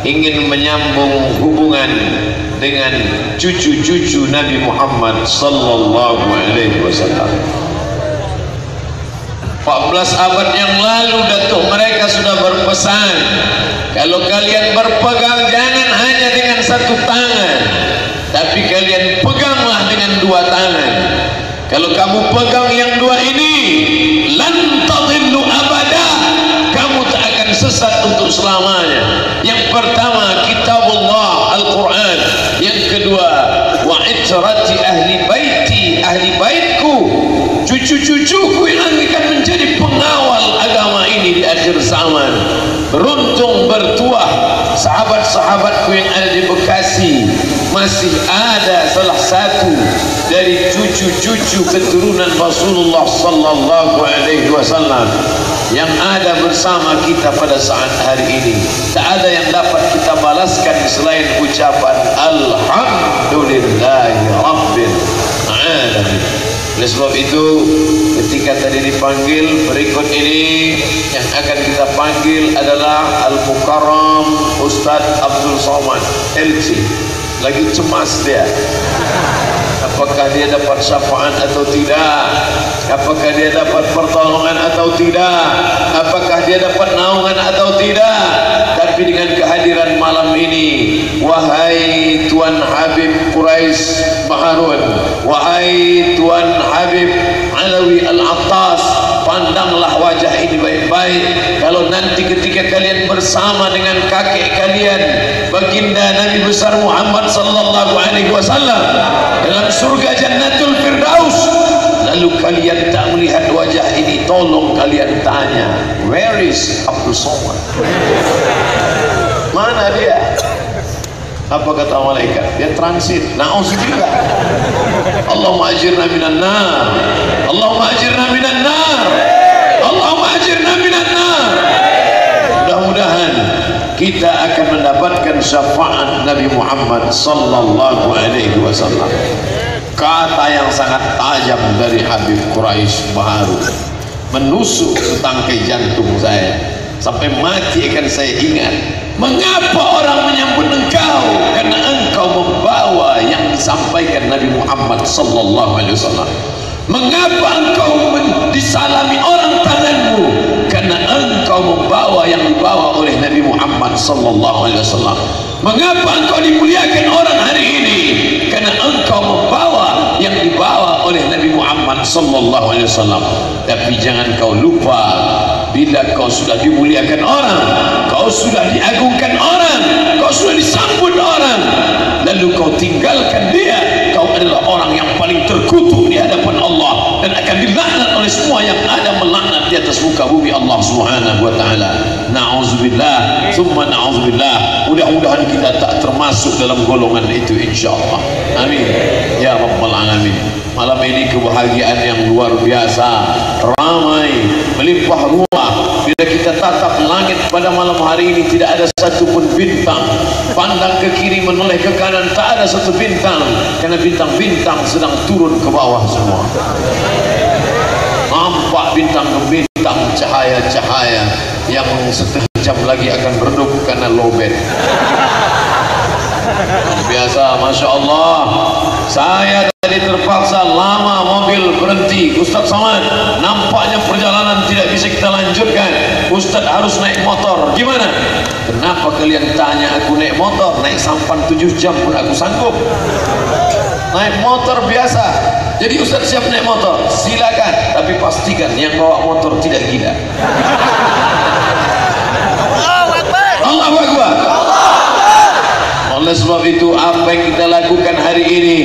ingin menyambung hubungan dengan cucu-cucu Nabi Muhammad sallallahu alaihi wasallam. 14 abad yang lalu datuk mereka sudah berpesan, kalau kalian berpegang jangan hanya dengan satu tangan, tapi kalian peganglah dengan dua tangan. Kalau kamu pegang yang dua ini, lan tadillu abada, kamu tak akan sesat untuk selamanya. Yang pertama kitabullah Al-Quran, yang kedua wa itrati ahli baiti, ahli baitku, cucu-cucuku yang akan menjadi pengawal agama ini di akhir zaman. Beruntung bertuah sahabat-sahabatku yang ada di Bekasi, masih ada salah satu dari cucu-cucu keturunan Rasulullah sallallahu alaihi wasallam yang ada bersama kita pada saat hari ini. Tak ada yang dapat kita balaskan selain ucapan alhamdulillahi rabbil alamin. Oleh sebab itu, ketika tadi dipanggil, berikut ini yang akan kita panggil adalah Al-Mukarram Ustadz Abdul Somad LC. Lagi cemas dia, apakah dia dapat syafaat atau tidak, apakah dia dapat pertolongan atau tidak, apakah dia dapat naungan atau tidak. Tapi dengan kehadiran malam ini, wahai Tuan Habib Quraisy Baharun, wahai Tuan Habib Alawi Al-Attas, pandanglah wajah ini baik-baik. Kalau nanti ketika kalian bersama dengan kakek kalian, baginda Nabi besar Muhammad sallallahu alaihi wasallam dalam surga Jannatul Firdaus, lalu kalian tak melihat wajah ini, tolong kalian tanya, where is Abdul Somad? Mana dia? Apa kata malaikat? Dia transit. Na'udzubillah. Allahumma ajirna minan nar, Allahumma ajirna minan nar, Allahumma ajirna minan nar. Mudah-mudahan kita akan mendapatkan syafaat Nabi Muhammad sallallahu alaihi wasallam. Kata yang sangat tajam dari Habib Quraisy Baharun menusuk setangkai jantung saya, sampai mati akan saya ingat. Mengapa orang menyambut engkau? Karena engkau membawa yang disampaikan Nabi Muhammad sallallahu alaihi wasallam. Mengapa engkau disalami orang tanganmu? Karena engkau membawa yang dibawa oleh Nabi Muhammad sallallahu alaihi wasallam. Mengapa engkau dimuliakan orang hari ini? Karena engkau membawa yang dibawa oleh Nabi Muhammad sallallahu alaihi wasallam. Tapi jangan kau lupa, bila kau sudah dimuliakan orang, kau sudah diagungkan orang, kau sudah disambut orang, lalu kau tinggalkan dia, kau adalah orang yang paling terkutuk di hadapan Allah dan akan dilaknat oleh semua yang ada melaknat di atas muka bumi Allah Subhanahu wa taala. Na'udzubillah, summa na'udzubillah. Mudah-mudahan kita tak termasuk dalam golongan itu insyaallah. Amin ya rabbal alamin. Malam ini kebahagiaan yang luar biasa, ramai, melimpah ruah. Bila kita tatap langit pada malam hari ini, tidak ada satupun bintang. Pandang ke kiri, menoleh ke kanan, tak ada satu bintang, karena bintang-bintang sedang turun ke bawah semua. Nampak bintang-bintang, cahaya-cahaya yang setengah jam lagi akan redup karena lowbat. Biasa, Masya Allah. Saya tadi terpaksa lama mobil berhenti. Ustaz Somad, nampaknya perjalanan tidak bisa kita lanjutkan. Ustaz harus naik motor. Gimana? Kenapa kalian tanya aku naik motor? Naik sampan 7 jam pun aku sanggup. Naik motor biasa. Jadi Ustaz siap naik motor? Silakan. Tapi pastikan yang bawa motor tidak gila. Allahu Akbar. Oleh sebab itu, apa yang kita lakukan hari ini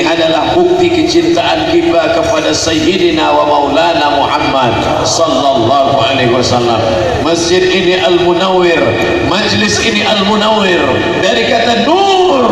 adalah bukti kecintaan kita kepada Sayyidina wa Maulana Muhammad sallallahu alaihi wasallam. Masjid ini Al-Munawwir, majlis ini Al-Munawwir, dari kata nur,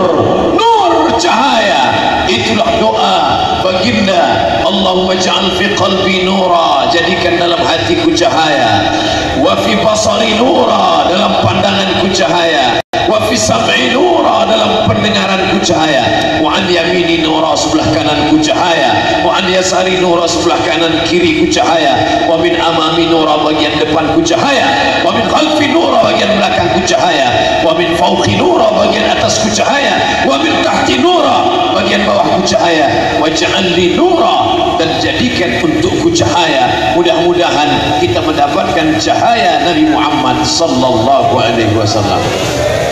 nur cahaya. Itulah doa baginda, Allahumma ja'al fi qalbi nura, jadikan dalam hatiku cahaya, wa fi basari nura, dalam pandanganku cahaya, wa fi sam'i nura, dalam pendengaranku cahaya, wa an yamini nura, sebelah kananku cahaya, wa an yasari nura, sebelah kanan kiriku cahaya, wa min amami nura, bagian depanku cahaya, wa min khalfi nura, bagian belakangku cahaya, wa min fawqi nura, bagian atasku cahaya, wa min tahti nura, bagian bawahku cahaya, waj'al li nura, dan jadikan untukku cahaya. Mudah-mudahan kita mendapatkan cahaya Nabi Muhammad sallallahu alaihi wasallam.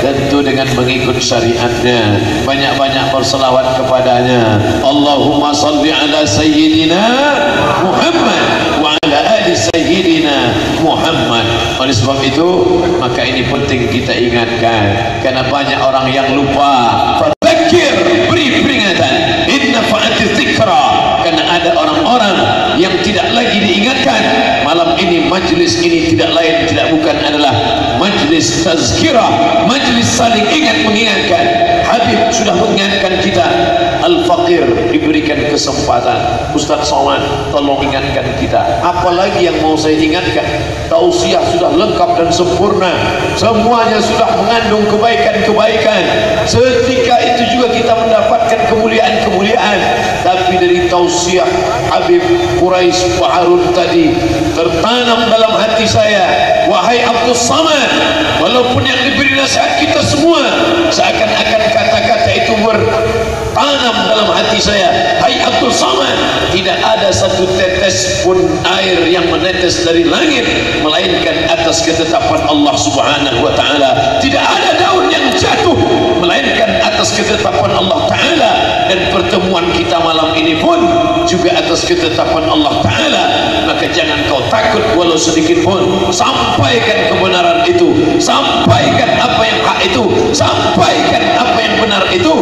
Tentu dengan mengikut syariatnya, banyak-banyak berselawat kepadanya. Allahumma salli ala sayyidina Muhammad wa ala ali sayyidina Muhammad. Oleh sebab itu, maka ini penting kita ingatkan, karena banyak orang yang lupa. Fadzakir, beri peringatan, inna fa'ati dzikra, karena ada orang-orang yang tidak lagi diingatkan. Malam ini majlis ini tidak lain tidak bukan adalah majlis tazkirah, majlis saling ingat mengingatkan. Habib sudah mengingatkan kita, Al-Faqir diberikan kesempatan. Ustaz Somad tolong ingatkan kita. Apalagi yang mau saya ingatkan? Tausiah sudah lengkap dan sempurna, semuanya sudah mengandung kebaikan-kebaikan. Seketika itu juga kita mendapatkan kemuliaan-kemuliaan. Tapi dari tausiah Habib Quraisy Pak Harun tadi tertanam dalam hati saya, wahai Abdul Samad, walaupun yang diberi nasihat kita semua, seakan-akan kata-kata itu bertanam dalam hati saya. Hai Abdul Samad, tidak ada satu tetes pun air yang menetes dari langit melainkan atas ketetapan Allah Subhanahu wa taala. Tidak ada daun yang jatuh melainkan atas ketetapan Allah taala. Dan pertemuan kita malam ini pun juga atas ketetapan Allah taala. Maka jangan kau takut walau sedikit pun. Sampaikan kebenaran itu, sampaikan apa yang hak itu, sampaikan apa yang benar itu.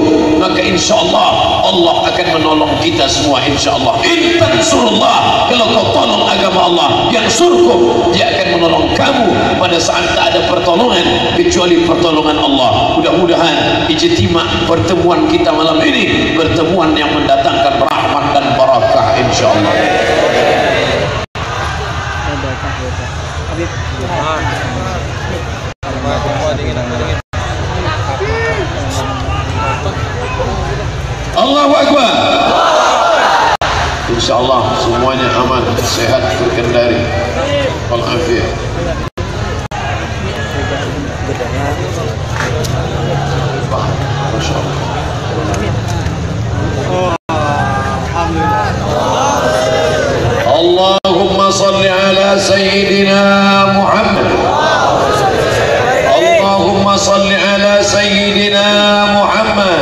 Maka insyaallah Allah akan menolong kita semua insyaallah. In tansurullah, kalau kau tolong agama Allah, yang surkum, dia akan menolong kamu pada saat tak ada pertolongan kecuali pertolongan Allah. Mudah-mudahan ijtima' pertemuan kita malam ini pertemuan yang mendatangkan rahmat dan barakah insyaallah. Allahu Akbar. InsyaAllah semuanya aman, sehat, terkendali, walafiat. Masya Allah. Allahumma salli ala sayyidina Muhammad. Allahumma salli ala sayyidina Muhammad.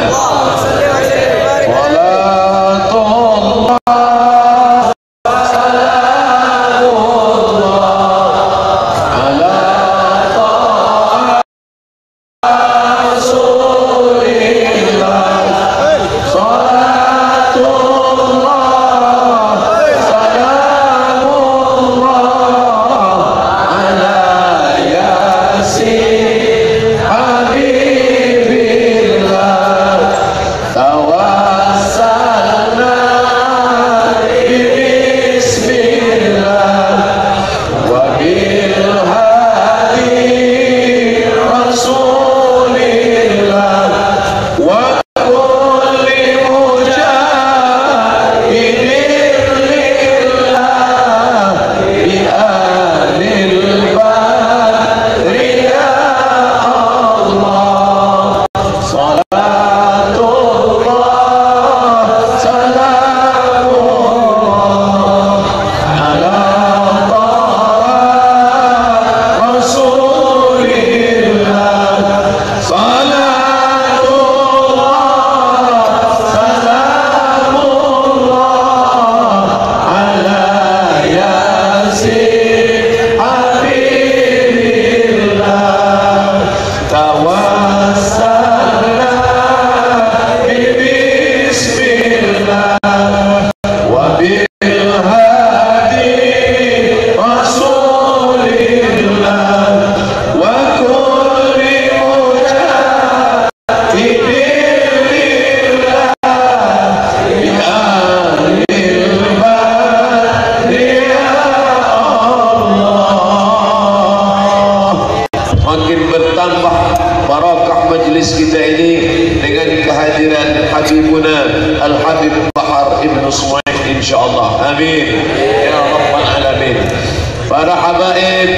para habaib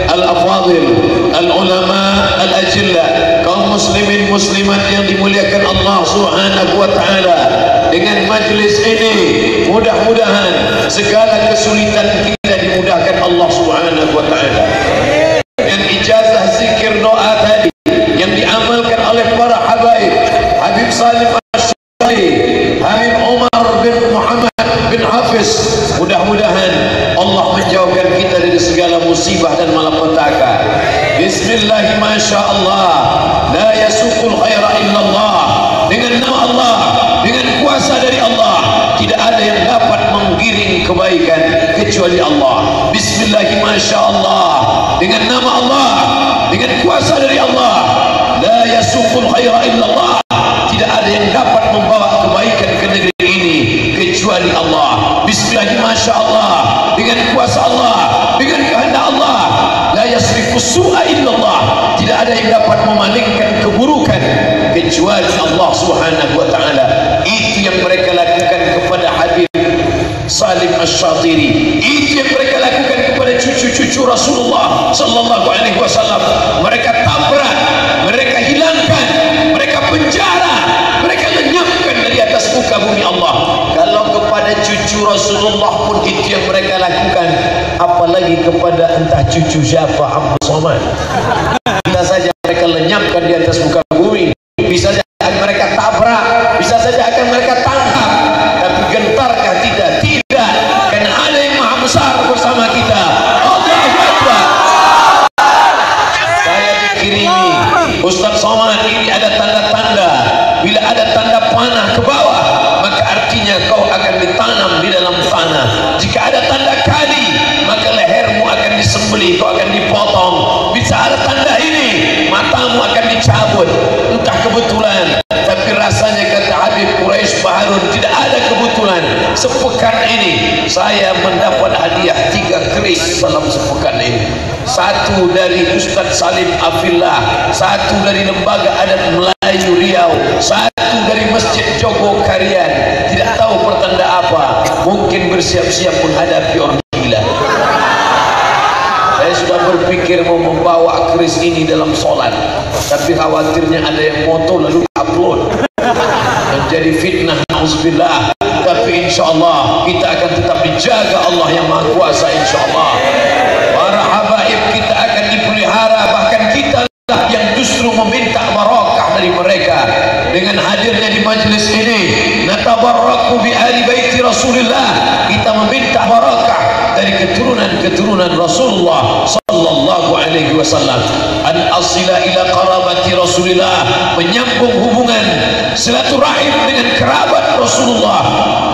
al-afadil, al-ulama al-ajilla, kaum muslimin muslimat yang dimuliakan Allah Subhanahu wa taala. Dengan majlis ini mudah-mudahan segala kesulitan kita dimudahkan Allah Subhanahu wa taala. Dengan ijazah zikir doa tadi yang diamalkan oleh para habaib, Habib Salim Asy-Syari, Habib Umar bin Muhammad bin Hafiz, mudah-mudahan Allah menjauhkan kita dari segala musibah dan malapetaka. Bismillah, masya Allah, la yasuqul khaira illallah. Dengan nama Allah, dengan kuasa dari Allah, tidak ada yang dapat menggiring kebaikan kecuali Allah. Bismillah, masya Allah, dengan nama Allah, dengan kuasa dari Allah, la yasuqul khaira illallah. Tidak ada yang dapat membawa kebaikan ke negeri ini kecuali Allah. Bismillah, masya Allah, dengan kuasa Allah, dengan kehendak Allah, la yasrifus su'a illallah. Tidak ada yang dapat memalingkan keburukan kecuali Allah Subhanahu wa taala. Itu yang mereka lakukan kepada Habib Salim Asy-Syatiri, itu yang mereka lakukan kepada cucu-cucu Rasulullah sallallahu alaihi wasallam. Mereka tabrak, mereka hilangkan, mereka penjara, mereka lenyapkan dari atas muka bumi Allah. Kalau kepada cucu Rasulullah pun itu yang mereka lakukan, apalagi kepada entah cucu siapa, Abdul Somad. Bisa saja mereka lenyapkan di atas muka bumi, bisa saja mereka tabrak, bisa saja akan mereka tangkap. Tapi gentarkah tidak? Tidak, karena ada yang maha besar bersama kita. Allahu Akbar. Saya dikirimi Ustaz Somad, ini ada tanda-tanda. Bila ada tanda panah ke bawah, maka artinya kau akan ditanam di dalam tanah. Jika ada tanda kali, maka lehermu akan disembelih, kau akan dipotong. Bisa ada tanda ini, matamu akan dicabut. Entah kebetulan, tapi rasanya kata Habib Quraisy Baharun, tidak ada kebetulan. Sepekan ini saya mendapat hadiah 3 keris dalam sepekan ini. 1 dari Ustaz Salim Afillah, 1 dari Lembaga Adat Melayu Riau, 1 dari Masjid Jogo Karian. Tidak tahu pertanda apa, mungkin bersiap-siap menghadapi orang gila. Saya sudah berpikir mau membawa keris ini dalam sholat, tapi khawatirnya ada yang moto lalu upload menjadi fitnah, na'udzubillah. Tapi insya Allah kita akan tetap dijaga Allah yang Maha Kuasa. Insya Allah para habaib kita akan dipelihara, bahkan kita lah yang justru meminta barakah dari mereka. Dengan hadirnya di majlis ini, natabarraku bi ahli baiti Rasulillah, kita meminta barakah dari keturunan Rasulullah sallallahu alaihi wasallam. An asila ila qarabati Rasulillah, menyambung hubungan silaturahim dengan kerabat Rasulullah.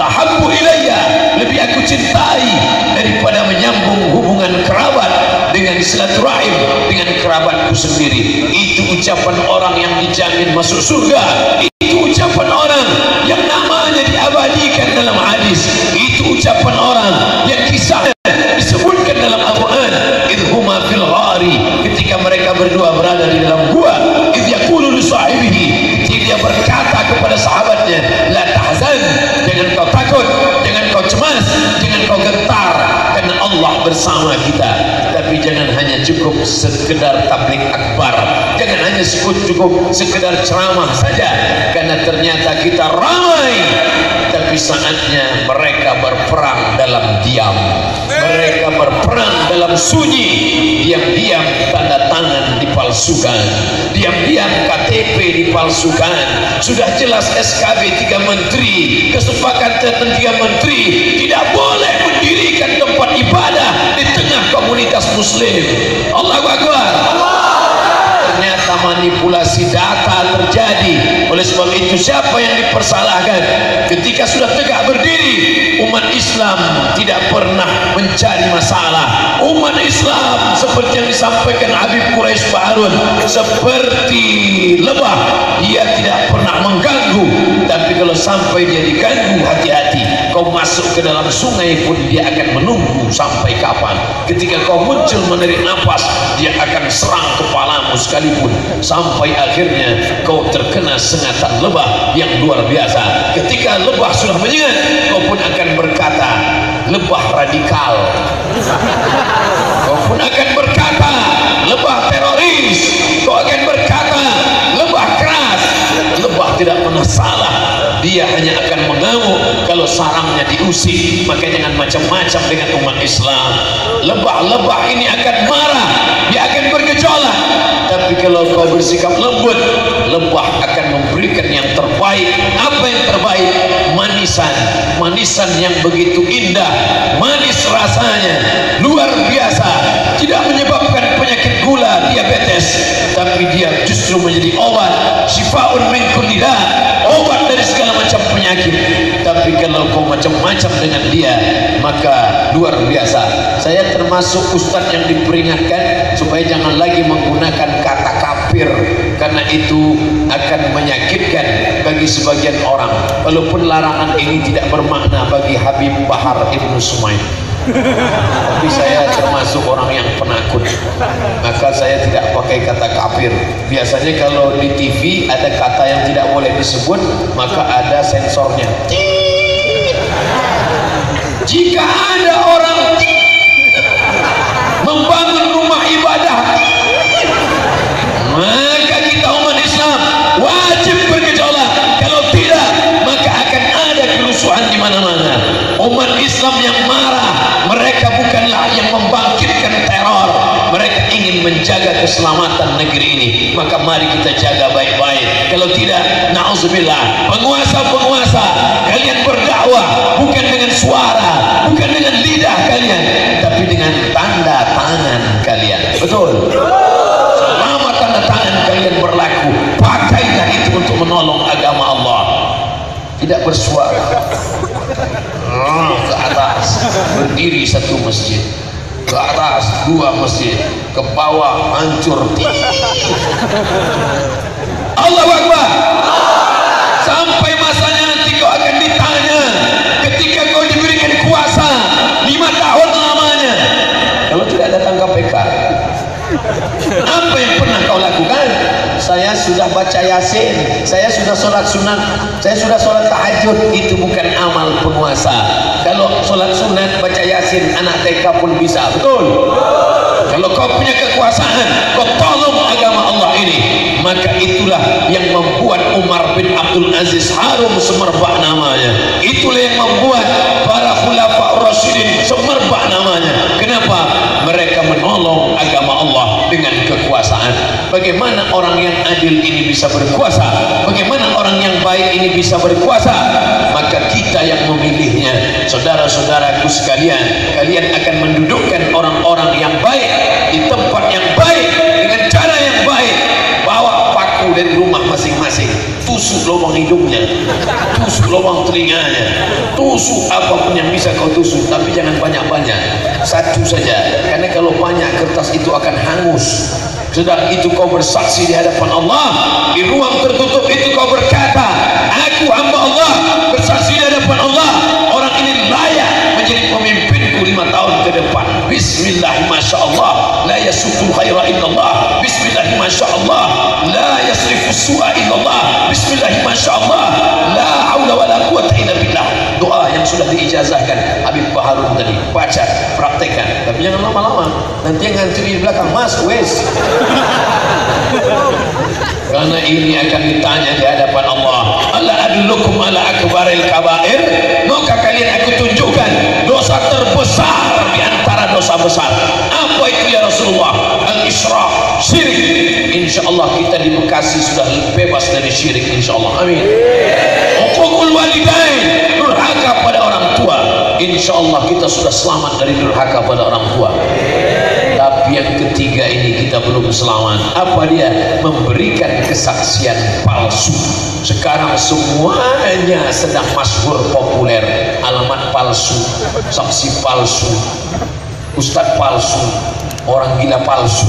Ahabbu ilayya, lebih aku cintai daripada menyambung hubungan kerabat dengan silaturahim dengan kerabatku sendiri. Itu ucapan orang yang dijamin masuk surga. Itu ucapan orang yang namanya diabadikan dalam hadis. Itu ucapan orang yang kisahnya disebutkan dalam Al-Quran. Idhuma fil ghari, ketika mereka berdua berada di dalam gua. Idh yaqulu li sahibihi, ketika dia berkata kepada sahabatnya, la tahzan, jangan kau takut, jangan kau cemas, jangan kau gentar, karena Allah bersama kita. Tapi jangan hanya cukup sekedar tabligh akbar, jangan hanya cukup sekedar ceramah saja, karena ternyata kita ramai, tapi saatnya mereka berperang dalam diam, mereka berperang dalam sunyi. Diam-diam tanda tangan dipalsukan, diam-diam KTP dipalsukan. Sudah jelas SKB 3 menteri, kesepakatan 3 menteri tidak boleh mendirikan tempat ibadah di tengah komunitas muslim. Allahu Akbar. Ternyata manipulasi data terjadi. Oleh sebab itu, siapa yang dipersalahkan? Ketika sudah tegak berdiri, umat Islam tidak pernah mencari masalah. Umat Islam seperti yang disampaikan Habib Quraisy Baharun, seperti lebah, dia tidak pernah mengganggu. Tapi kalau sampai dia diganggu, hati-hati. Kau masuk ke dalam sungai pun dia akan menunggu sampai kapan. Ketika kau muncul menarik nafas, dia akan serang kepalamu sekalipun, sampai akhirnya kau terkena sengatan lebah yang luar biasa. Ketika lebah sudah menyengat, kau pun akan berkata, lebah radikal. salah, dia hanya akan mengamuk kalau sarangnya diusik. Maka jangan macam-macam dengan umat Islam. Lebah-lebah ini akan marah, dia akan bergejolak. Tapi kalau kau bersikap lembut, lebah akan memberikan yang terbaik. Apa yang terbaik? Manisan, manisan yang begitu indah, manis rasanya, luar biasa, tidak menyebabkan penyakit gula, diabetes, tapi dia justru menjadi obat, syifaun min kulli da, obat dari segala macam penyakit. Tapi kalau kau macam-macam dengan dia, maka luar biasa. Saya termasuk ustadz yang diperingatkan supaya jangan lagi menggunakan kata kafir, karena itu akan menyakitkan bagi sebagian orang. Walaupun larangan ini tidak bermakna bagi Habib Bahar Ibnu Sumaid, tapi saya termasuk orang yang penakut, maka saya tidak pakai kata kafir. Biasanya kalau di TV ada kata yang tidak boleh disebut, maka ada sensornya. Jika ada orang membangun rumah ibadah, maka kita umat Islam wajib bergejolak. Kalau tidak, maka akan ada kerusuhan di mana-mana. Umat Islam yang marah, mereka bukanlah yang membangkitkan teror, mereka ingin menjaga keselamatan negeri ini. Maka mari kita jaga baik-baik. Kalau tidak, na'udzubillah, penguasa-penguasa, kalian berdakwah bukan dengan suara, bukan dengan lidah kalian, tapi dengan tanda tangan kalian. Betul? Selama tanda tangan kalian berlaku, pakailah itu untuk menolong agama Allah. Tidak bersuara ke atas berdiri satu masjid, ke atas dua masjid, ke bawah hancur. Allahu Akbar. Sampai masanya nanti kau akan ditanya, ketika kau diberikan kuasa 5 tahun lamanya, kalau tidak datang KPK, apa yang pernah kau lakukan? Saya sudah baca Yasin, saya sudah sholat sunat, saya sudah sholat tahajud. Itu bukan amal penguasa. Kalau sholat sunat, baca Yasin, anak TK pun bisa. Betul? Kalau kau punya kekuasaan, kau tolong agama Allah ini, maka itulah yang membuat Umar bin Abdul Aziz harum semerbak namanya. Itulah yang membuat para khulafa Rasyidin semerbak namanya. Kenapa? Mereka menolong agama Allah dengan kekuasaan. Bagaimana orang yang adil ini bisa berkuasa? Bagaimana orang yang baik ini bisa berkuasa? Maka kita yang memilihnya. Saudara-saudaraku sekalian, kalian akan mendudukkan orang-orang yang baik di tempat yang baik dengan cara yang baik. Bawa paku dari rumah masing-masing, tusuk lubang hidungnya, tusuk lubang telinganya, tusuk apapun yang bisa kau tusuk, tapi jangan banyak-banyak, satu saja, karena kalau banyak kertas itu akan hangus. Sedang itu kau bersaksi di hadapan Allah, di ruang tertutup itu kau berkata, aku hamba Allah, bersaksi di hadapan Allah, orang ini layak menjadi pemimpinku 5 tahun ke depan. Bismillah, masya Allah, la yasukul khaira illallah. Bismillah, masya Allah, la yasrifu su'a illallah. Bismillah, masya Allah, la hawla wa la quwata illa billah. Doa yang sudah diijazahkan Habib Baharun tadi, baca, praktekkan, tapi jangan lama-lama, nanti yang ngantri di belakang, mas, wes. Karena ini akan ditanya di hadapan Allah. Alla adullukum ala akbaril kabair, maka kalian aku tunjukkan dosa terbesar di antara dosa besar. Apa itu ya Rasulullah? Al-Isyraq, syirik. Insyaallah kita di Bekasi sudah bebas dari syirik, insyaallah. Amin. Uququl walidain, durhaka pada orang tua. Insyaallah kita sudah selamat dari durhaka pada orang tua. Tapi yang ketiga ini kita belum selamat. Apa dia? Memberikan kesaksian palsu. Sekarang semuanya sedang masyhur populer. Alamat palsu, saksi palsu, ustadz palsu, orang gila palsu,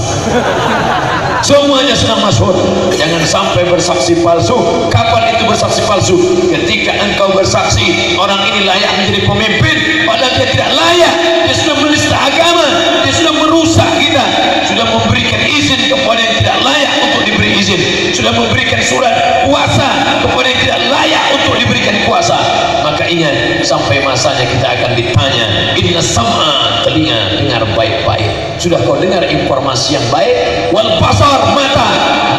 semuanya sedang masyhur. Jangan sampai bersaksi palsu. Kapan itu bersaksi palsu? Ketika engkau bersaksi orang ini layak menjadi pemimpin, padahal dia tidak layak. Dia sudah menista agama, dia sudah merusak kita, sudah memberikan izin kepada yang tidak layak untuk diberi izin, sudah memberikan surat kuasa kepada yang tidak layak untuk diberikan kuasa. Maka ingat, sampai masanya kita akan ditanya. Inna sam'a, telinga, dengar baik-baik. Sudah kau dengar informasi yang baik? Wal basar, mata,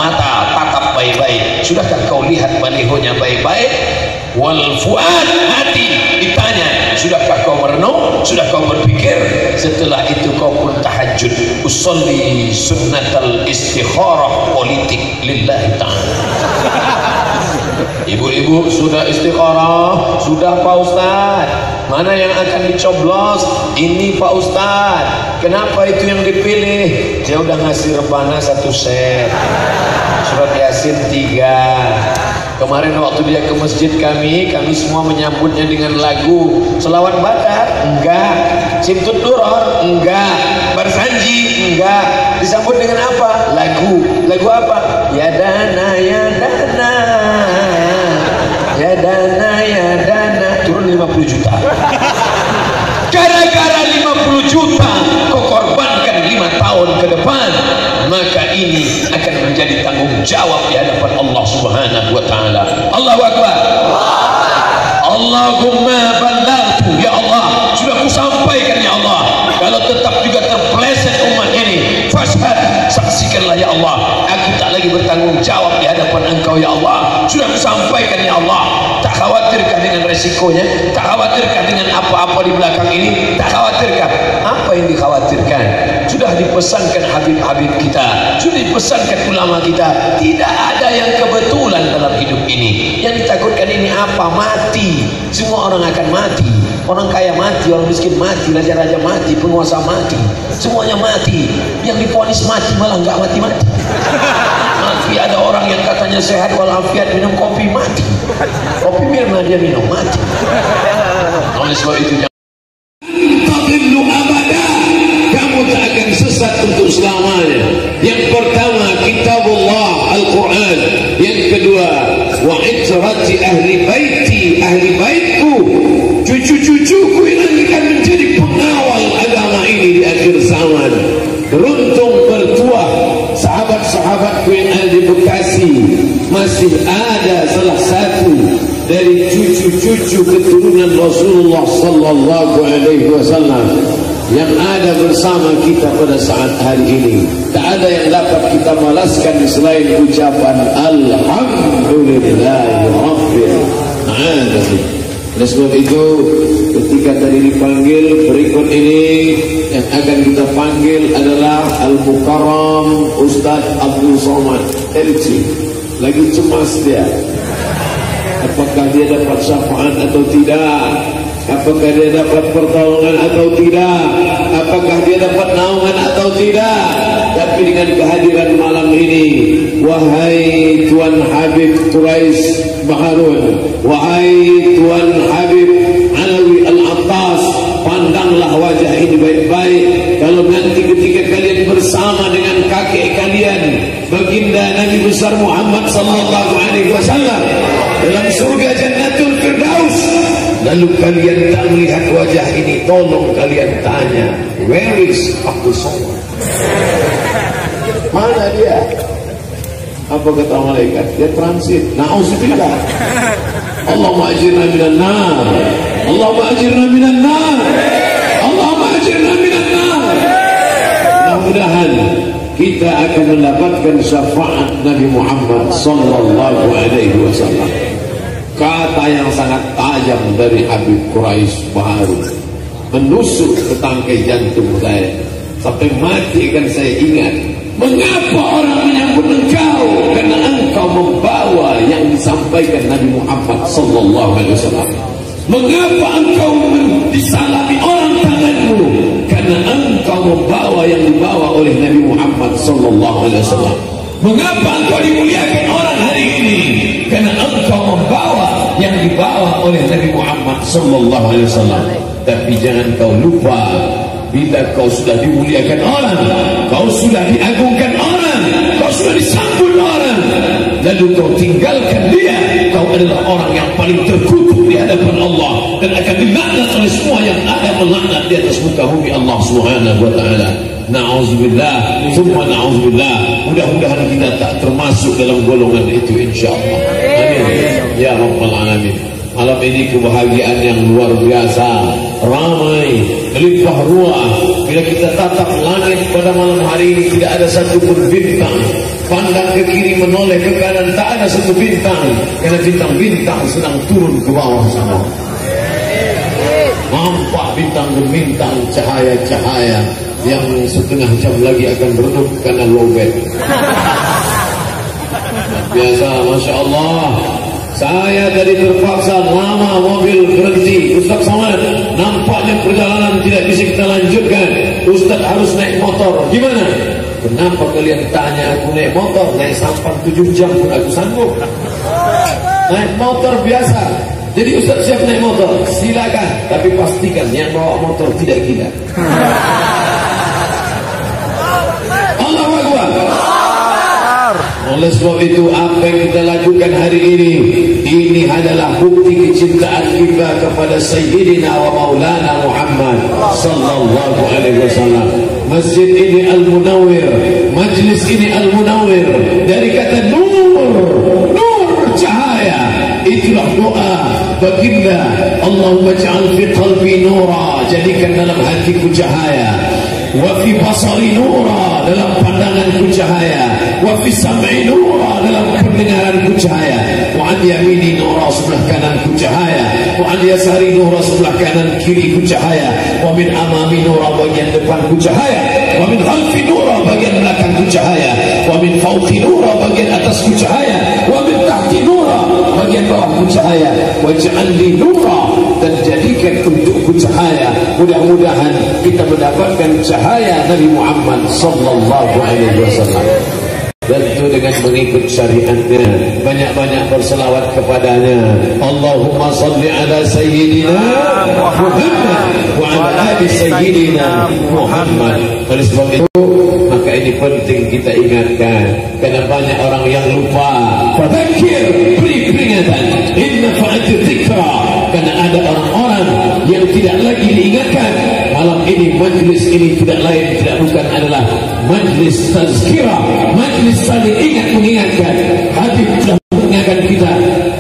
mata tatap baik-baik. Sudahkah kau lihat balihonya baik-baik? Wal fuad, hati ditanya, sudahkah kau merenung? Sudah kau berpikir? Setelah itu kau pun tahajud. Usolli sunnatal istikharah politik lillahi ta'ala. Ibu-ibu sudah istikharah? Sudah Pak Ustaz. Mana yang akan dicoblos? Ini Pak Ustaz. Kenapa itu yang dipilih? Dia udah ngasih rebana 1 set, surat Yasin 3. Kemarin waktu dia ke masjid kami semua menyambutnya dengan lagu selawat badar, enggak. Simtut duror, enggak. Bersanji, enggak. Disambut dengan apa? Lagu apa? Ya dana, ya dana, ya dana, ya dana. Turun 50 juta. Gara-gara 50 juta kau korbankan 5 tahun ke depan, maka ini akan menjadi tanggung jawab di hadapan Allah Subhanahu wa taala. Allahu Akbar. Allahumma ballaghtu, ya Allah, sudah ku sampaikan ya Allah. Kalau tetap juga terpeleset umat ini, fashhad, saksikanlah ya Allah. Aku tak lagi bertanggung jawab di hadapan Engkau ya Allah. Sudah ku sampaikan ya Allah. Tak khawatirkah dengan resikonya? Tak khawatirkah dengan apa-apa di belakang ini? Tak khawatirkah? Apa yang dikhawatirkan? Sudah dipesankan habib-habib kita, sudah dipesankan ulama kita. Tidak ada yang kebetulan dalam hidup ini. Yang ditakutkan ini apa? Mati. Semua orang akan mati. Orang kaya mati, orang miskin mati, raja-raja mati, penguasa mati. Semuanya mati. Yang divonis mati malah nggak mati-mati. Mati. Ada orang yang katanya sehat walafiat, minum kopi mati. Kopi Mirna dia minum mati. Oleh sebab itu tadillu abada, kamu tak akan sesat untuk selamanya. Yang pertama kitabullah Al-Quran. Yang kedua wa itrati ahli baiti, ahli baitku, cucu-cucuku yang akan menjadi pengawal agama ini di akhir zaman. Beruntung bertuah sahabat-sahabatku yang ada di Bekasi, masih ada salah satu dari cucu-cucu keturunan Rasulullah sallallahu alaihi wasallam yang ada bersama kita pada saat hari ini. Tak ada yang dapat kita malaskan selain ucapan alhamdulillahi rabbil alamin. Oleh sebab itu, ketika tadi dipanggil, berikut ini yang akan kita panggil adalah Al-Mukarram Ustaz Abdul Somad LC. Lagi cemas dia. Apakah dia dapat syafaat atau tidak? Apakah dia dapat pertolongan atau tidak? Apakah dia dapat naungan atau tidak? Tapi dengan kehadiran malam ini, wahai Tuan Habib Quraisy Baharun, wahai Tuan Habib Alawi Al-Attas, pandanglah wajah ini baik-baik. Kalau nanti ketika kalian bersama dengan kakek kalian, baginda Nabi besar Muhammad sallallahu alaihi wasallam dalam surga Jannatul Firdaus, lalu kalian tak melihat wajah ini, tolong kalian tanya, where is Abdul Somad? Mana dia? Apa kata malaikat? Dia transit. Na'udzubillah. Allahumma ajirna minan nar. Allahumma ajirna minan nar. Allahumma ajirna minan nar. Mudah-mudahan kita akan mendapatkan syafaat Nabi Muhammad sallallahu alaihi wasallam. Kata yang sangat tajam dari Habib Quraisy Baharun menusuk ke tangkai jantung saya. Sampai mati kan saya ingat, mengapa orang menyambut engkau? Karena engkau membawa yang disampaikan Nabi Muhammad sallallahu alaihi wasallam. Mengapa engkau disalami orang tanganmu? Karena engkau membawa yang dibawa oleh Nabi Muhammad sallallahu alaihi wasallam. Mengapa engkau dimuliakan orang hari ini? Karena engkau membawa yang dibawa oleh Nabi Muhammad sallallahu alaihi wasallam. Tapi jangan kau lupa, bila kau sudah dimuliakan orang, kau sudah diagungkan orang, kau sudah disambut orang, lalu kau tinggalkan dia, kau adalah orang yang paling terkutuk di hadapan Allah dan akan dilaknat oleh semua yang ada melaknat di atas muka bumi Allah Subhanahu wa taala. Na'udzubillah, summa na'udzubillah. Mudah-mudahan kita tak termasuk dalam golongan itu insyaallah. Amin ya rabbal alamin. Malam ini kebahagiaan yang luar biasa, ramai, melimpah ruah. Bila kita tatap langit pada malam hari ini, tidak ada satu pun bintang. pandang ke kiri, menoleh ke kanan, tak ada satu bintang, karena bintang-bintang sedang turun ke bawah sana. Nampak bintang bintang, cahaya-cahaya yang setengah jam lagi akan redup karena lowbat. Biasa, Masya Allah. Saya tadi terpaksa lama mobil berhenti. Ustaz Somad, nampaknya perjalanan tidak bisa kita lanjutkan. Ustaz harus naik motor. Gimana? Kenapa kalian tanya aku naik motor? Naik sampan 7 jam pun aku sanggup. Naik motor biasa. Jadi Ustaz siap naik motor? Silakan. Tapi pastikan yang bawa motor tidak gila. Allahu Akbar. Oleh sebab itu, apa yang kita lakukan hari ini adalah bukti kecintaan kita kepada Sayyidina wa Maulana Muhammad sallallahu alaihi wasallam. Masjid ini Al-Munawwir, majlis ini Al-Munawwir, dari kata nur, cahaya. Itulah doa baginda, Allahumma ja'al fi qalbi nura, jadikan dalam hatiku cahaya. Wa fi basari nura, dalam pandanganku cahaya. Wa fi sam'i nura, dalam pendengaranku cahaya. Wa an yamini nura, sebelah kananku cahaya. Wa an yasari nura, sebelah kanan kiriku cahaya. Wa min amami nura, bagian depanku cahaya. Wa min khalfi nura, bagian belakangku cahaya. Wa min fawqi nura, bagian atasku cahaya. Wa min tahti nura, bagian bawahku cahaya. Wa ja'alni nura, dan jadikan untukku cahaya. Mudah-mudahan kita mendapatkan cahaya Nabi Muhammad sallallahu alaihi wasallam. Tentu dengan mengikut syariatnya, banyak-banyak berselawat kepadanya. Allahumma salli ala sayyidina Muhammad wa ala ali sayyidina Muhammad. Oleh sebab itu, maka ini penting kita ingatkan, karena banyak orang yang lupa. Fadzakir, beri peringatan, inna fa'ati dzikra, karena ada orang-orang yang tidak lagi diingatkan. Malam ini, majlis ini tidak lain, tidak bukan adalah majlis tazkirah, majlis saling ingat mengingatkan. Habib telah mengingatkan kita.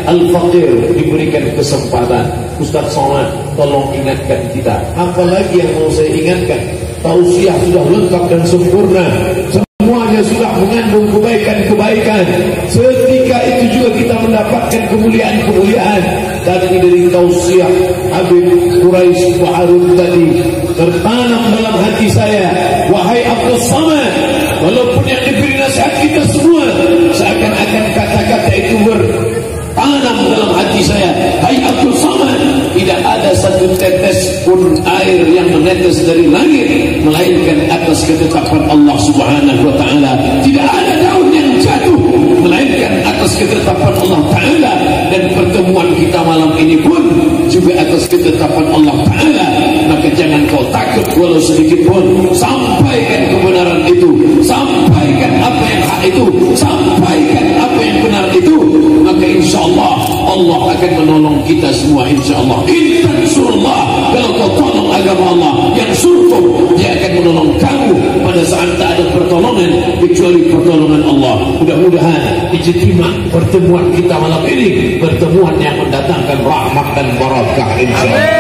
Al-Faqir diberikan kesempatan. Ustaz Somad, tolong ingatkan kita. Apalagi yang mau saya ingatkan? Tausiah sudah lengkap dan sempurna. Semuanya sudah mengandung kebaikan-kebaikan. Seketika itu juga kita mendapatkan kemuliaan-kemuliaan. Tadi dari tausiah Habib Quraisy Harun tadi tertanam dalam hati saya. Wahai Abdul Samad, walaupun yang diberi nasihat kita semua seakan-akan kata-kata itu bertanam dalam hati saya. Hai Abdul Samad, tidak ada satu tetes pun air yang menetes dari langit melainkan atas ketetapan Allah Subhanahu wa taala. Tidak ada daun yang jatuh melainkan atas ketetapan Allah taala. Dan pertemuan kita malam ini pun juga atas ketetapan Allah taala. Maka jangan kau takut walau sedikit pun. Sampaikan kebenaran itu, sampaikan apa yang hak itu, sampaikan apa yang benar itu. Maka insyaallah Allah akan menolong kita semua, insyaallah. In tansurullah, kalau kau tolong agama Allah, yang surkum, dia akan menolong kamu pada saat tak ada pertolongan kecuali pertolongan Allah. Mudah-mudahan ijtima pertemuan kita malam ini pertemuan yang mendatangkan rahmat dan barakah, insyaallah.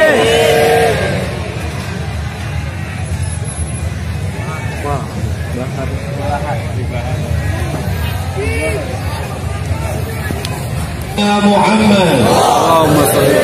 Ya Muhammad, Allahumma shalli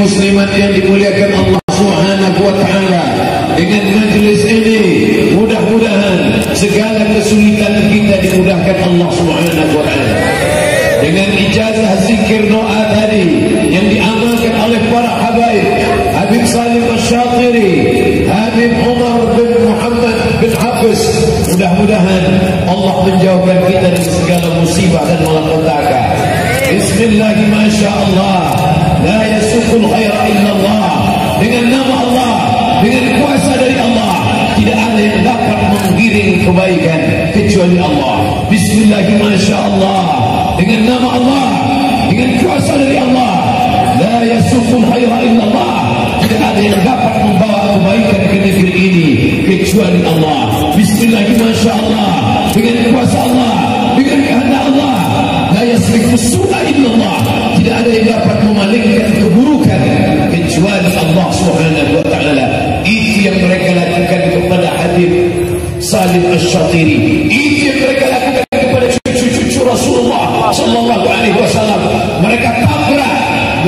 muslimat yang dimuliakan Allah Subhanahu Asy-Syatiri, Habib Umar bin Muhammad bin Hafiz. Mudah-mudahan Allah menjauhkan kita dari segala musibah dan malapetaka. Bismillahirrahmanirrahim. Masyaallah, la yasuqul khaira illallah. Dengan nama Allah, dengan kuasa dari Allah, tidak ada yang dapat menggiring kebaikan kecuali Allah. Bismillahirrahmanirrahim. Masyaallah, dengan nama Allah, dengan kuasa dari Allah, la yasuqul khaira illallah. Tidak ada yang dapat membawa kebaikan ke negeri ini kecuali Allah. Bismillahirrahmanirrahim. Masyaallah, dengan kuasa Allah, dengan kehendak Allah, la yasrifu su'a illallah. Tidak ada yang dapat memalingkan keburukan kecuali Allah Subhanahu wa taala. Itu yang mereka lakukan kepada Habib Salim Asy-Syatiri. Itu yang mereka lakukan kepada cucu-cucu Rasulullah sallallahu alaihi wasallam. Mereka tabrak,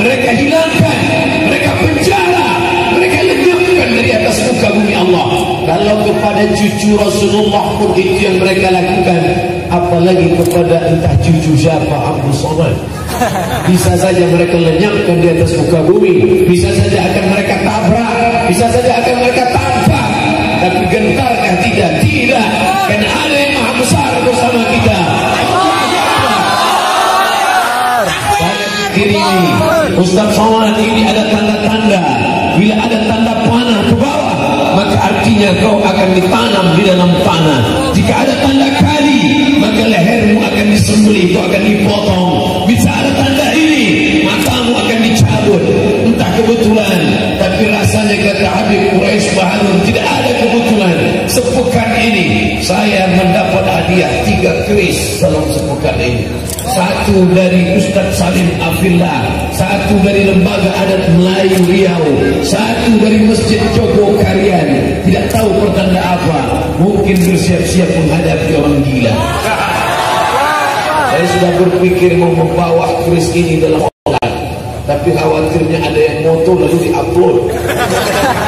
mereka hilangkan, mereka penjara, mereka lenyapkan dari atas muka bumi Allah. Kalau kepada cucu Rasulullah pun itu yang mereka lakukan, apalagi kepada entah cucu siapa, Abdul Somad. Bisa saja mereka lenyapkan di atas muka bumi, bisa saja akan mereka tabrak, bisa saja akan mereka tampak. Tapi gentarkah? Tidak, tidak. Karena ada yang maha besar bersama kita. Diri ini, Ustaz Somad, ini ada tanda-tanda. Bila ada tanda panah ke bawah, maka artinya kau akan ditanam di dalam tanah. Jika ada tanda kali, maka lehermu akan disembelih, kau akan dipotong. Bisa ada tanda ini, matamu akan dicabut. Entah kebetulan, tapi rasanya kata Habib Quraisy Baharun, tidak ada kebetulan. Sepekan ini saya mendapat hadiah 3 keris dalam sepekan ini. 1 dari Ustaz Salim Afillah, 1 dari Lembaga Adat Melayu Riau, 1 dari Masjid Joko Karian. Tidak tahu pertanda apa, mungkin bersiap-siap menghadapi orang gila. Saya sudah berpikir mau membawa keris ini dalam online, tapi khawatirnya ada yang moto lalu di-upload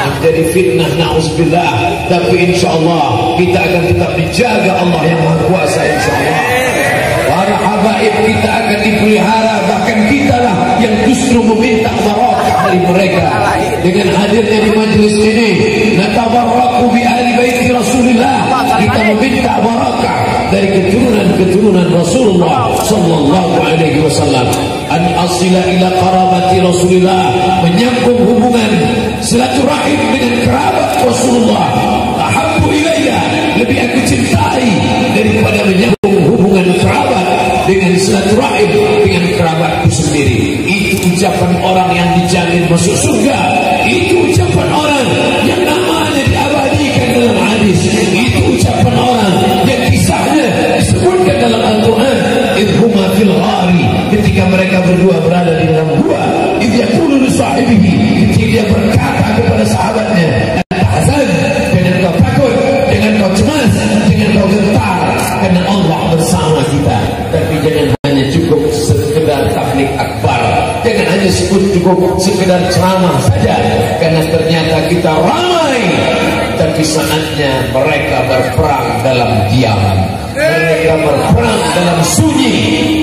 menjadi fitnah, na'udzubillah. Tapi insyaAllah kita akan tetap dijaga Allah yang Maha Kuasa, insyaAllah. Para habaib kita akan dipelihara, bahkan kita lah yang justru meminta barakah dari mereka. Dengan hadirnya di majlis ini, natabarraku bi ahli baiti Rasulillah, kita meminta barakah dari keturunan-keturunan Rasulullah sallallahu alaihi wasallam. An asila ila qarabati Rasulillah, menyambung hubungan silaturahim dengan kerabat Rasulullah. Ahabbu ilayya, lebih aku cintai daripada menyambung hubungan kerabat dengan silaturahim dengan kerabatku sendiri. Itu ucapan orang yang dijamin masuk surga. Itu ucapan orang yang namanya diabadikan dalam hadis. Itu ucapan orang yang kisahnya disebutkan dalam Al-Quran. Idhuma fil ghari, ketika mereka berdua berada di dalam gua. Idh yaqulu li sahibihi, ketika dia berkata kepada sahabatnya, "Tahzan, jangan kau takut, jangan kau cemas, jangan kau gentar, karena Allah bersama kita." Tapi jangan hanya cukup sekedar tabligh akbar, jangan hanya cukup sekedar ceramah saja, karena ternyata kita ramai, tapi saatnya mereka berperang dalam diam. Mereka berperang dalam sunyi,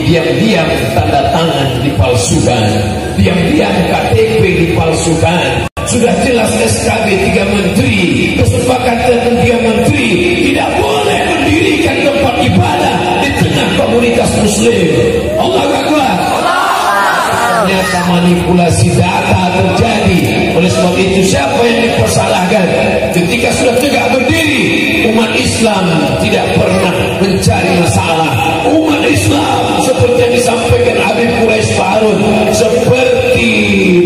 diam-diam tanda tangan dipalsukan, diam-diam KTP dipalsukan. Sudah jelas SKB 3 menteri, kesepakatan 3 menteri tidak boleh mendirikan tempat ibadah di tengah komunitas muslim. Allah Akbar. Ternyata manipulasi data terjadi. Oleh sebab itu, siapa yang dipersalahkan? Ketika sudah tegak berdiri, umat Islam tidak pernah mencari masalah. Umat Islam seperti yang disampaikan Habib Quraisy Baharun, seperti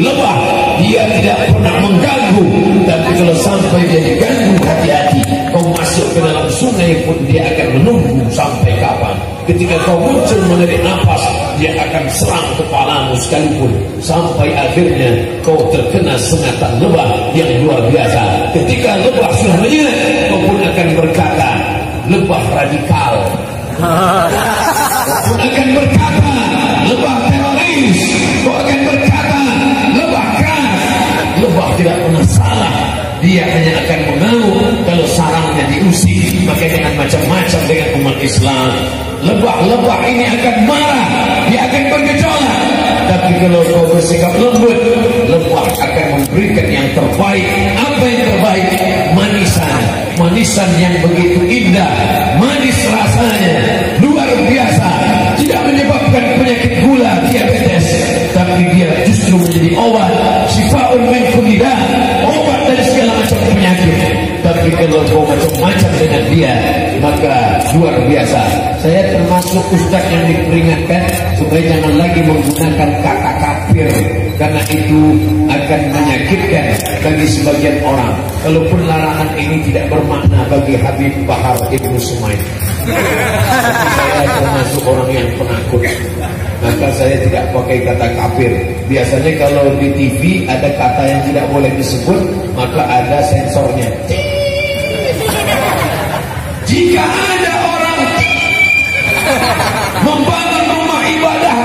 lebah, dia tidak pernah mengganggu. Tapi kalau sampai dia diganggu, hati-hati. Kau masuk ke dalam sungai pun dia akan menunggu sampai kapan. Ketika kau muncul menarik nafas, dia akan serang kepalamu sekalipun, sampai akhirnya kau terkena sengatan lebah yang luar biasa. Ketika lebah sudah menyerang, kau pun akan berkata, lebah radikal. Kau pun akan berkata, lebah teroris. Kau akan berkata, lebah keras. Lebah tidak pernah salah. Dia hanya akan mengamuk kalau sarangnya diusik. Maka dengan macam-macam dengan umat Islam, lebah-lebah ini akan marah, dia akan bergejolak. Tapi kalau kau bersikap lembut, Allah akan memberikan yang terbaik. Apa yang terbaik? Manisan yang begitu indah, manis rasanya, luar biasa, tidak menyebabkan penyakit gula, diabetes, tapi dia justru menjadi obat, syifaun min kulli da, obat dari segala macam penyakit. Tapi kalau kau macam-macam dengan dia, maka luar biasa. Saya termasuk ustaz yang diperingatkan supaya jangan lagi menggunakan kata kafir, karena itu akan menyakitkan bagi sebagian orang. Kalaupun larangan ini tidak bermakna bagi Habib Bahar Ibn Sumaid, saya termasuk orang yang penakut, maka saya tidak pakai kata kafir. Biasanya kalau di TV ada kata yang tidak boleh disebut, maka ada sensornya. Jika ada orang membangun rumah ibadah,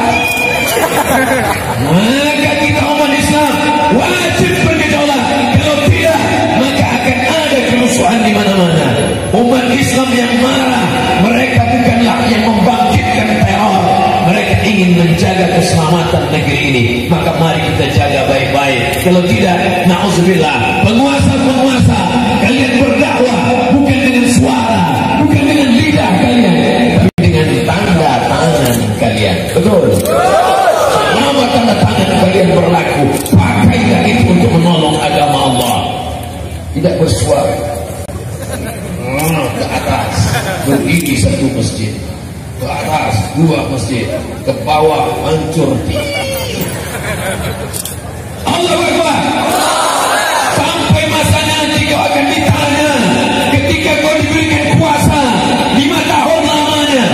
maka kita umat Islam wajib bergejolak. Kalau tidak, maka akan ada kerusuhan di mana-mana. Umat Islam yang marah, mereka bukanlah yang membangkitkan teror. Mereka ingin menjaga keselamatan negeri ini. Maka mari kita jaga baik-baik. Kalau tidak, na'udzubillah, penguasa-penguasa, kalian berdakwah bukan dengan suara, bukan dengan lidah kalian, tapi dengan tanda tangan kalian. Betul? Selama tanda tangan kalian berlaku, pakailah itu untuk menolong agama Allah. Tidak bersuara. Ke atas berdiri satu masjid, ke atas dua masjid, ke bawah hancur. Allahu Akbar. Sampai masanya nanti kau akan ditanya ketika kau diberikan kuasa 5 tahun lamanya.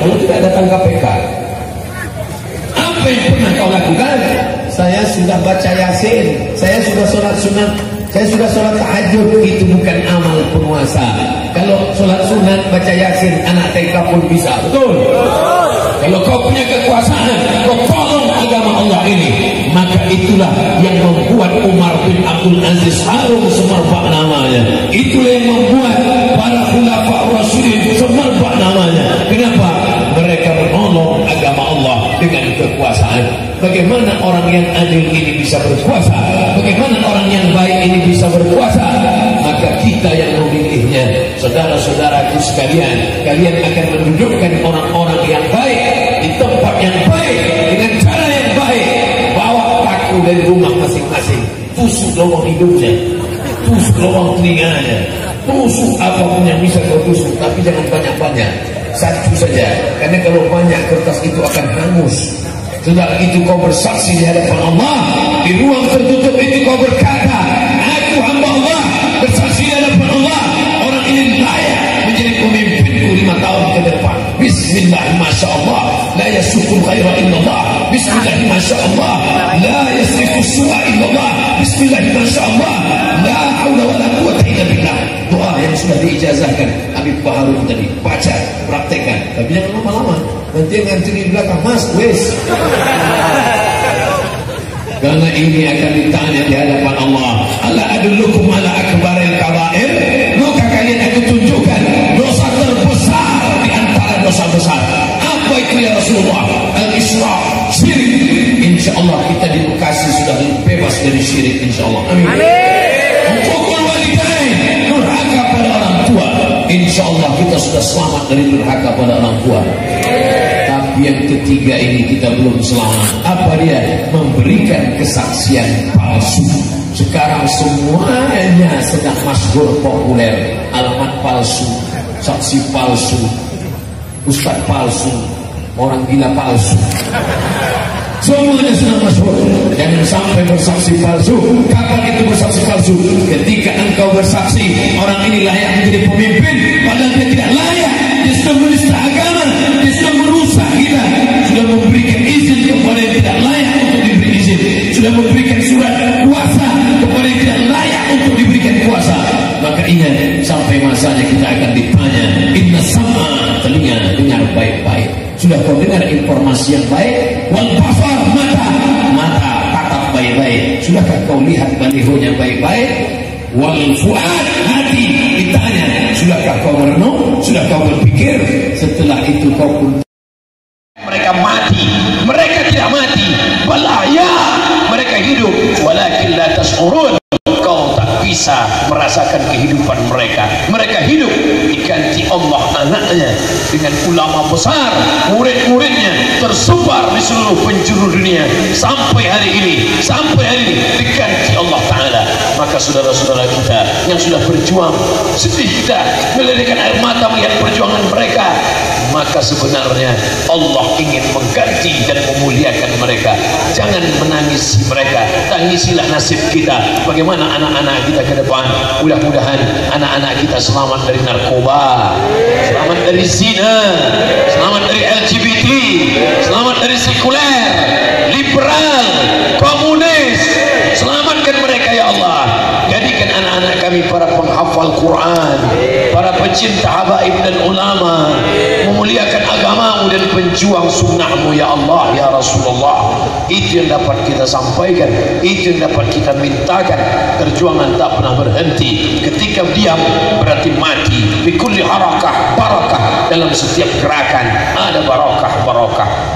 Kalau tidak datang KPK, apa yang pernah kau lakukan? Saya sudah baca Yasin, saya sudah sholat sunat, saya sudah sholat tahajud. Itu bukan amal penguasa. Kalau sholat sunat, baca Yasin, anak TK pun bisa. Betul? Kalau kau punya kekuasaan, kau tolong agama Allah ini, maka itulah yang membuat Umar bin Abdul Aziz harum semerbak namanya. Itulah yang membuat para khulafa Rasulullah semerbak namanya. Kenapa? Mereka menolong agama Allah dengan kekuasaan. Bagaimana orang yang adil ini bisa berkuasa? Bagaimana orang yang baik ini bisa berkuasa? Maka kita yang memilihnya. Saudara-saudaraku sekalian, kalian akan mendudukkan orang-orang yang baik di tempat yang baik dengan cara yang baik. Bawa paku dari rumah masing-masing, tusuk lubang hidungnya, tusuk lubang telinganya, tusuk apapun yang bisa kau tusuk, tapi jangan banyak-banyak, satu saja, karena kalau banyak kertas itu akan hangus. Setelah itu kau bersaksi di hadapan Allah, di ruang tertutup itu kau berkata, aku hamba Allah, bersaksi di hadapan Allah, orang ini layak menjadi pemimpinku 5 tahun ke depan. Bismillah, masya Allah, la yasukul khaira illallah. Bismillah, masya Allah, la yasrifu su'a illallah. Bismillah, masya Allah, la hawla wa la quwwata illa billah. Doa yang sudah diijazahkan Habib Baharul tadi, baca, praktekkan, tapi jangan lama-lama. Nanti yang ngantri di belakang, mas, wes. Karena ini akan ditanya di hadapan Allah. Ala adullukum ala akbaril kabair. Maka kalian aku tunjukkan dosa terbesar di antara dosa besar. Apa itu ya Rasulullah? Al-Isra, syirik. Insya Allah kita di Bekasi sudah bebas dari syirik, insya Allah. Amin. Hukukul walidain, durhaka pada orang tua. Insya Allah kita sudah selamat dari durhaka pada orang tua. Tapi yang ketiga ini kita belum selamat. Apa dia? Memberikan kesaksian palsu. Sekarang semuanya sedang masyhur populer. Alamat palsu, saksi palsu, ustaz palsu, orang gila palsu. Semuanya sedang masyhur. Jangan sampai bersaksi palsu. Kapan itu bersaksi palsu? Ketika engkau bersaksi orang ini layak menjadi pemimpin, padahal dia tidak layak. Dia sudah menista agama, dia sudah merusak kita, sudah memberikan izin kepada yang tidak layak untuk diberi izin, sudah memberikan surat kuasa kepada yang tidak layak untuk diberikan kuasa. Maka ingat, sampai masanya kita akan ditanya. Inna sama, telinga dengar baik-baik. Sudah kau dengar informasi yang baik? Wal basar, mata tatap baik-baik. Sudahkah kau lihat balihonya baik-baik? Wal fuad, hati ditanya. Sudahkah kau merenung? Sudah kau berpikir? Setelah itu kau pun. Mereka mati. Mereka tidak mati. bisa merasakan kehidupan mereka. Mereka hidup diganti Allah anaknya dengan ulama besar, murid-muridnya tersebar di seluruh penjuru dunia sampai hari ini diganti Allah Ta'ala. Maka saudara-saudara kita yang sudah berjuang, sedih kita melirikkan air mata melihat perjuangan mereka, maka sebenarnya Allah ingin mengganti dan memuliakan mereka. Jangan menangisi mereka, tangisilah nasib kita. Bagaimana anak-anak kita ke depan? Mudah-mudahan anak-anak kita selamat dari narkoba, selamat dari zina, selamat dari LGBT, selamat dari sekuler, liberal, komunis. Selamatkan mereka ya Allah. Jadikan anak-anak kami para penghafal Quran, para pecinta habaib dan ulama, memuliakan agamamu dan penjuang sunnahmu ya Allah ya Rasulullah. Itu yang dapat kita sampaikan, itu yang dapat kita mintakan. Perjuangan tak pernah berhenti. Ketika diam berarti mati. Fi kulli harakah barakah, dalam setiap gerakan ada barakah.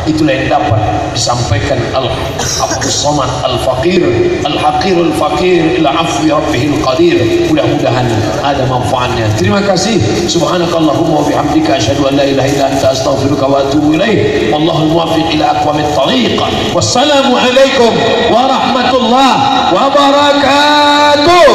Itulah yang dapat disampaikan Al-Abdus Samad Al-Faqir Al-Haqirul Faqir ila afwi rabbihil qadir. Mudah-mudahan ada manfaatnya. Terima kasih. Subhanakallahumma wa bihamdika asyhadu an la ilaha illa anta astaghfiruka wa atubu ilaik. Wallahul muwaffiq ila aqwamit thariq. Wassalamu alaikum warahmatullahi wabarakatuh.